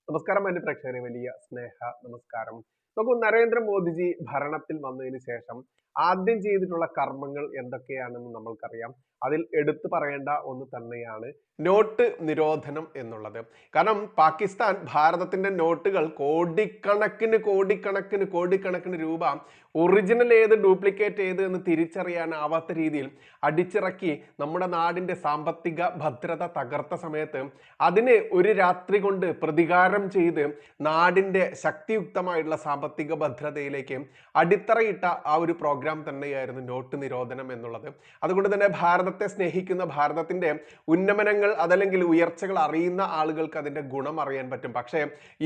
നമസ്കാരം എന്റെ പ്രേക്ഷകരെ വലിയ സ്നേഹ നമസ്കാരം. നോക്കൂ, നരേന്ദ്രമോദിജി ഭരണത്തിൽ വന്നതിന് ശേഷം ആദ്യം ചെയ്തിട്ടുള്ള കർമ്മങ്ങൾ എന്തൊക്കെയാണെന്ന് നമ്മൾക്കറിയാം. അതിൽ എടുത്തു പറയേണ്ട ഒന്ന് തന്നെയാണ് നോട്ട് നിരോധനം എന്നുള്ളത്. കാരണം പാകിസ്ഥാൻ ഭാരതത്തിന്റെ നോട്ടുകൾ കോടിക്കണക്കിന് കോടിക്കണക്കിന് കോടിക്കണക്കിന് രൂപ ഒറിജിനൽ ഏത് ഡ്യൂപ്ലിക്കേറ്റ് ഏത് എന്ന് തിരിച്ചറിയാനാവാത്ത രീതിയിൽ അടിച്ചിറക്കി നമ്മുടെ നാടിന്റെ സാമ്പത്തിക ഭദ്രത തകർത്ത സമയത്ത് അതിന് ഒരു രാത്രി കൊണ്ട് പ്രതികാരം ചെയ്ത് നാടിന്റെ ശക്തിയുക്തമായിട്ടുള്ള സാമ്പത്തിക ഭദ്രതയിലേക്ക് അടിത്തറയിട്ട ആ ഒരു പ്രോഗ്രാം തന്നെയായിരുന്നു നോട്ട് നിരോധനം എന്നുള്ളത്. അതുകൊണ്ട് തന്നെ ഭാരതത്തെ സ്നേഹിക്കുന്ന, ഭാരതത്തിന്റെ ഉന്നമനങ്ങൾ അതല്ലെങ്കിൽ ഉയർച്ചകൾ അറിയുന്ന ആളുകൾക്ക് അതിന്റെ ഗുണം അറിയാൻ പറ്റും. പക്ഷേ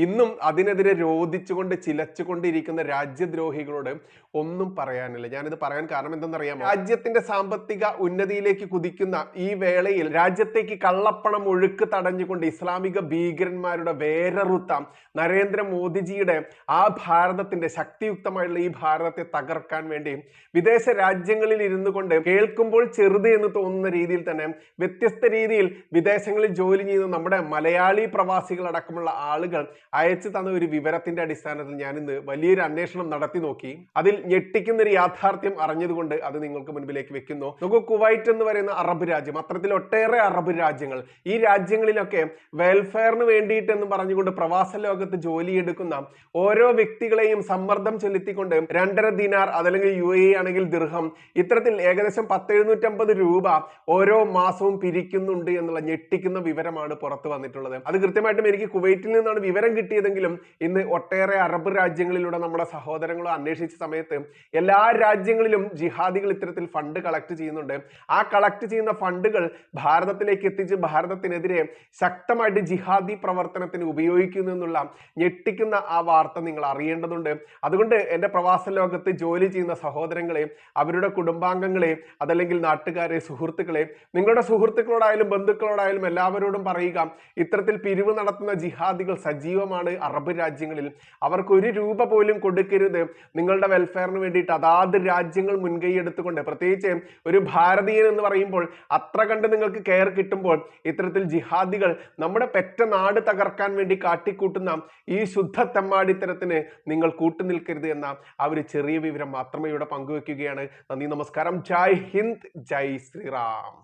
ഇന്നും അതിനെതിരെ രോധിച്ചുകൊണ്ട് ചിലച്ചുകൊണ്ടിരിക്കുന്ന രാജ്യദ്രോഹികളോട് ഒന്നും പറയാനില്ല. ഞാനിത് പറയാൻ കാരണം എന്തെന്നറിയാമോ? രാജ്യത്തിന്റെ സാമ്പത്തിക ഉന്നതിയിലേക്ക് കുതിക്കുന്ന ഈ വേളയിൽ രാജ്യത്തേക്ക് കള്ളപ്പണം ഒഴുക്ക് തടഞ്ഞുകൊണ്ട് ഇസ്ലാമിക ഭീകരന്മാരുടെ വേരറുത്ത നരേന്ദ്രമോദിജിയുടെ ആ ഭാരതത്തിന്റെ ശക്തിയുക്തമായുള്ള ഈ ഭാരതത്തെ തകർക്കാൻ വേണ്ടി വിദേശ രാജ്യങ്ങളിൽ ഇരുന്നു കൊണ്ട് കേൾക്കുമ്പോൾ ചെറുത് എന്ന് തോന്നുന്ന രീതിയിൽ തന്നെ വ്യത്യസ്ത രീതിയിൽ വിദേശങ്ങളിൽ ജോലി ചെയ്യുന്ന നമ്മുടെ മലയാളി പ്രവാസികൾ അടക്കമുള്ള ആളുകൾ അയച്ചു തന്ന ഒരു വിവരത്തിന്റെ അടിസ്ഥാനത്തിൽ ഞാൻ ഇന്ന് വലിയൊരു അന്വേഷണം നടത്തി നോക്കി. അതിൽ ഞെട്ടിക്കുന്ന ഒരു യാഥാർത്ഥ്യം അറിഞ്ഞതുകൊണ്ട് അത് നിങ്ങൾക്ക് മുൻപിലേക്ക് വെക്കുന്നു. നമുക്ക് കുവൈറ്റ് എന്ന് പറയുന്ന അറബ് രാജ്യം, അത്തരത്തിൽ ഒട്ടേറെ അറബ് രാജ്യങ്ങൾ, ഈ രാജ്യങ്ങളിലൊക്കെ വെൽഫെയറിന് വേണ്ടിയിട്ട് എന്ന് പറഞ്ഞുകൊണ്ട് പ്രവാസ ലോകത്ത് ജോലിയെടുക്കുന്ന ഓരോ വ്യക്തികളെയും സമ്മർദ്ദം ചെലുത്തിക്കൊണ്ട് 2.5 ദിനാർ അതല്ലെങ്കിൽ UAE ആണെങ്കിൽ ദിർഹം, ഇത്തരത്തിൽ ഏകദേശം 10-750 രൂപ ഓരോ മാസവും പിരിക്കുന്നുണ്ട് എന്നുള്ള ഞെട്ടിക്കുന്ന വിവരമാണ് പുറത്തു വന്നിട്ടുള്ളത്. അത് കൃത്യമായിട്ടും എനിക്ക് കുവൈറ്റിൽ നിന്നാണ് വിവരം കിട്ടിയതെങ്കിലും ഇന്ന് ഒട്ടേറെ അറബ് രാജ്യങ്ങളിലൂടെ നമ്മുടെ സഹോദരങ്ങളോ അന്വേഷിച്ച സമയത്ത് എല്ലാ രാജ്യങ്ങളിലും ജിഹാദികൾ ഇത്തരത്തിൽ ഫണ്ട് കളക്ട് ചെയ്യുന്നുണ്ട്. ആ കളക്ട് ചെയ്യുന്ന ഫണ്ടുകൾ ഭാരതത്തിലേക്ക് എത്തിച്ച് ഭാരതത്തിനെതിരെ ശക്തമായിട്ട് ജിഹാദി പ്രവർത്തനത്തിന് ഉപയോഗിക്കുന്നു എന്നുള്ള ഞെട്ടിക്കുന്ന ആ വാർത്ത നിങ്ങൾ അറിയേണ്ടതുണ്ട്. അതുകൊണ്ട് എൻ്റെ പ്രവാസ ലോകത്ത് ജോലി ചെയ്യുന്ന സഹോദരങ്ങളെ, അവരുടെ കുടുംബാംഗങ്ങളെ, അതല്ലെങ്കിൽ നാട്ടുകാരെ, സുഹൃത്തുക്കളെ, നിങ്ങളുടെ സുഹൃത്തുക്കളോടായാലും ബന്ധുക്കളോടായാലും എല്ലാവരോടും പറയുക, ഇത്തരത്തിൽ പിരിവ് നടത്തുന്ന ജിഹാദികൾ സജീവമാണ് അറബ് രാജ്യങ്ങളിൽ. അവർക്ക് 1 രൂപ പോലും കൊടുക്കരുത്. നിങ്ങളുടെ വെൽഫെയറിന് വേണ്ടിയിട്ട് അതാത് രാജ്യങ്ങൾ മുൻകൈ എടുത്തുകൊണ്ട്, പ്രത്യേകിച്ച് ഒരു ഭാരതീയൻ എന്ന് പറയുമ്പോൾ അത്ര കണ്ട് നിങ്ങൾക്ക് കെയർ കിട്ടുമ്പോൾ ഇത്തരത്തിൽ ജിഹാദികൾ നമ്മുടെ പെറ്റ നാട് തകർക്കാൻ വേണ്ടി കാട്ടിക്കൂട്ടുന്ന ഈ ശുദ്ധ തെമ്മാടിത്തരത്തിന് നിങ്ങൾ കൂട്ടുനിൽക്കരുത് എന്ന ആ ഒരു ചെറിയ വിവരം മാത്രമേ ഇവിടെ പങ്കുവെക്കുകയാണ്. നന്ദി, നമസ്കാരം. ജയ് ഹിന്ദ്, ജയ് ശ്രീറാം.